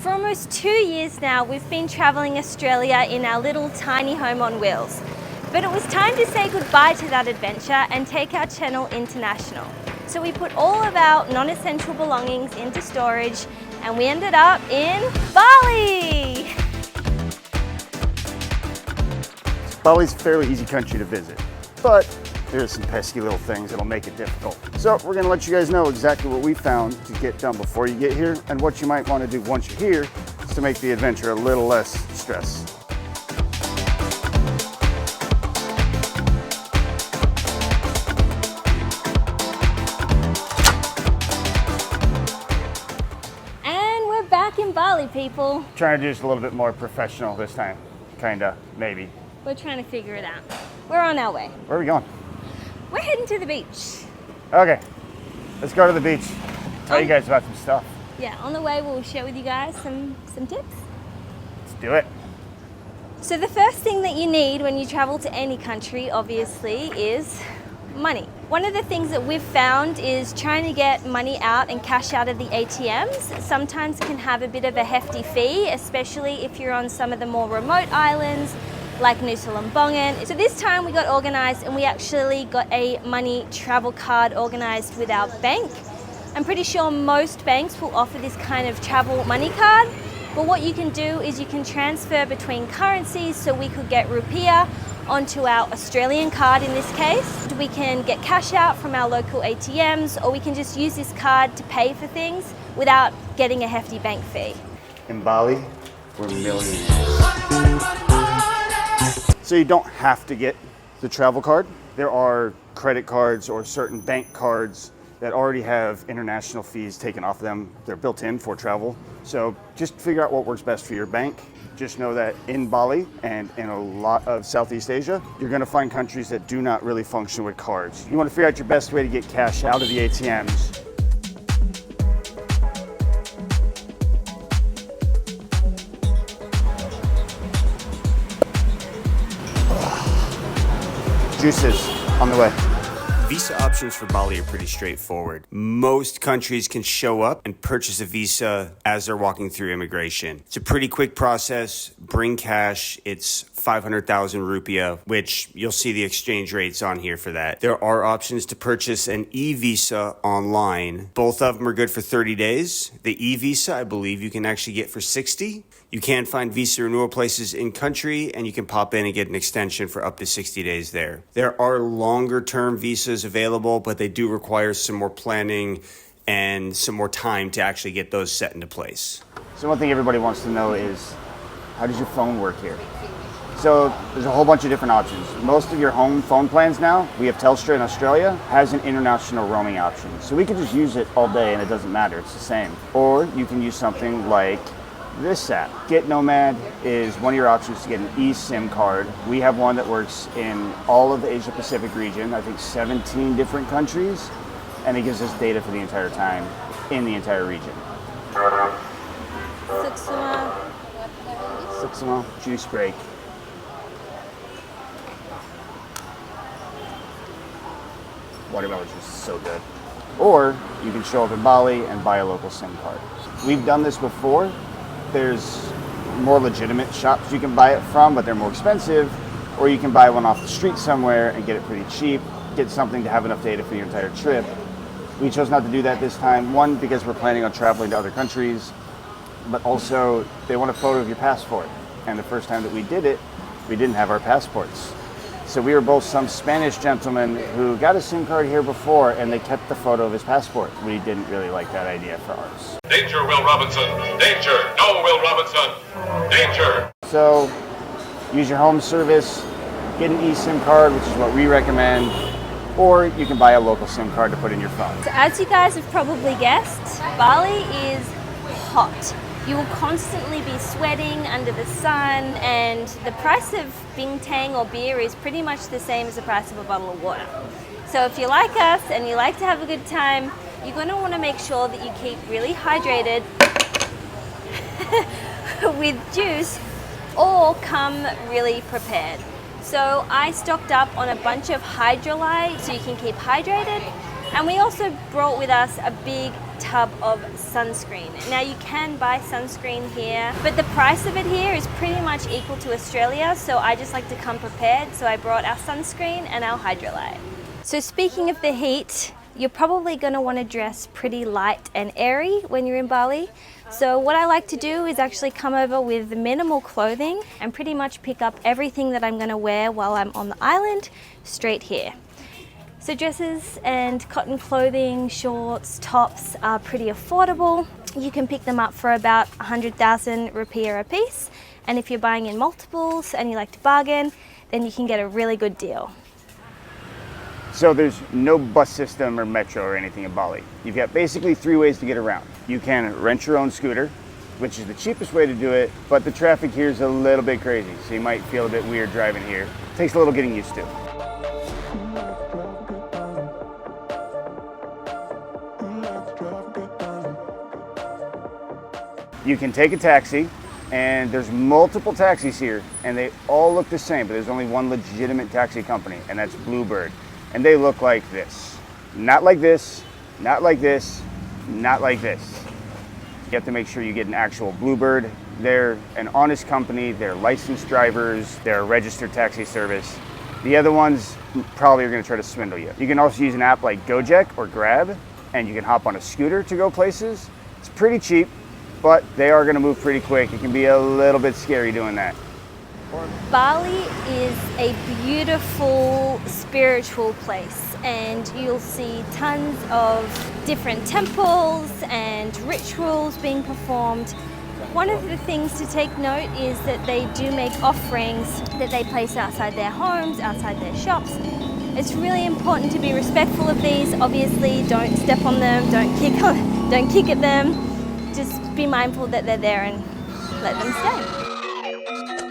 For almost 2 years now, we've been traveling Australia in our little tiny home on wheels. But it was time to say goodbye to that adventure and take our channel international. So we put all of our non-essential belongings into storage and we ended up in Bali! Bali's a fairly easy country to visit, but there's some pesky little things that'll make it difficult. So we're gonna let you guys know exactly what we found to get done before you get here and what you might want to do once you're here to make the adventure a little less stress. And we're back in Bali, people. Trying to do this a little bit more professional this time. Kinda, maybe. We're trying to figure it out. We're on our way. Where are we going? We're heading to the beach. Okay, let's go to the beach. Tell you guys about some stuff. Yeah, on the way we'll share with you guys some tips. Let's do it. So the first thing that you need when you travel to any country, obviously, is money. One of the things that we've found is trying to get money out and cash out of the ATMs sometimes can have a bit of a hefty fee, especially if you're on some of the more remote islands like Nusa Lembongan. So this time we got organized and we actually got a money travel card organized with our bank. I'm pretty sure most banks will offer this kind of travel money card, but what you can do is you can transfer between currencies, so we could get rupiah onto our Australian card in this case. We can get cash out from our local ATMs, or we can just use this card to pay for things without getting a hefty bank fee. In Bali, we're millionaires. So you don't have to get the travel card. There are credit cards or certain bank cards that already have international fees taken off of them. They're built in for travel. So just figure out what works best for your bank. Just know that in Bali and in a lot of Southeast Asia, you're gonna find countries that do not really function with cards. You wanna figure out your best way to get cash out of the ATMs. Juices on the way. Visa options for Bali are pretty straightforward. Most countries can show up and purchase a visa as they're walking through immigration. It's a pretty quick process. Bring cash. It's 500,000 rupiah, which you'll see the exchange rates on here for that. There are options to purchase an e-visa online. Both of them are good for 30 days. The e-visa, I believe you can actually get for 60. You can find visa renewal places in country, and you can pop in and get an extension for up to 60 days there. There are longer term visas available, but they do require some more planning and some more time to actually get those set into place. So one thing everybody wants to know is, how does your phone work here? So there's a whole bunch of different options. Most of your home phone plans now, we have Telstra in Australia, has an international roaming option. So we can just use it all day and it doesn't matter, it's the same. Or you can use something like this app. Get Nomad is one of your options to get an eSIM card. We have one that works in all of the Asia Pacific region, I think 17 different countries, and it gives us data for the entire time in the entire region. Suksuma juice break. Watermelon juice is so good. Or you can show up in Bali and buy a local SIM card. We've done this before. There's more legitimate shops you can buy it from, but they're more expensive, or you can buy one off the street somewhere and get it pretty cheap, get something to have enough data for your entire trip. We chose not to do that this time, one, because we're planning on traveling to other countries, but also they want a photo of your passport. And the first time that we did it, we didn't have our passports. So we were both some Spanish gentlemen who got a SIM card here before, and they kept the photo of his passport. We didn't really like that idea for ours. Danger, Will Robinson! Danger! No, Will Robinson! Danger! So use your home service, get an eSIM card, which is what we recommend, or you can buy a local SIM card to put in your phone. So as you guys have probably guessed, Bali is hot. You will constantly be sweating under the sun, and the price of bintang or beer is pretty much the same as the price of a bottle of water. So if you like us and you like to have a good time, you're going to want to make sure that you keep really hydrated with juice, or come really prepared. So I stocked up on a bunch of hydrolyte so you can keep hydrated, and we also brought with us a big tub of sunscreen. Now you can buy sunscreen here, but the price of it here is pretty much equal to Australia, so I just like to come prepared. So I brought our sunscreen and our Hydrolite. So speaking of the heat, you're probably going to want to dress pretty light and airy when you're in Bali. So what I like to do is actually come over with minimal clothing and pretty much pick up everything that I'm going to wear while I'm on the island straight here. So dresses and cotton clothing, shorts, tops are pretty affordable. You can pick them up for about 100,000 rupiah a piece. And if you're buying in multiples and you like to bargain, then you can get a really good deal. So there's no bus system or metro or anything in Bali. You've got basically 3 ways to get around. You can rent your own scooter, which is the cheapest way to do it, but the traffic here is a little bit crazy, so you might feel a bit weird driving here. It takes a little getting used to. You can take a taxi, and there's multiple taxis here, and they all look the same, but there's only one legitimate taxi company, and that's Bluebird. And they look like this. Not like this, not like this, not like this. You have to make sure you get an actual Bluebird. They're an honest company, they're licensed drivers, they're a registered taxi service. The other ones probably are gonna try to swindle you. You can also use an app like Gojek or Grab, and you can hop on a scooter to go places. It's pretty cheap, but they are gonna move pretty quick. It can be a little bit scary doing that. Bali is a beautiful spiritual place, and you'll see tons of different temples and rituals being performed. One of the things to take note is that they do make offerings that they place outside their homes, outside their shops. It's really important to be respectful of these. Obviously, don't step on them, don't kick at them. Just be mindful that they're there and let them stay.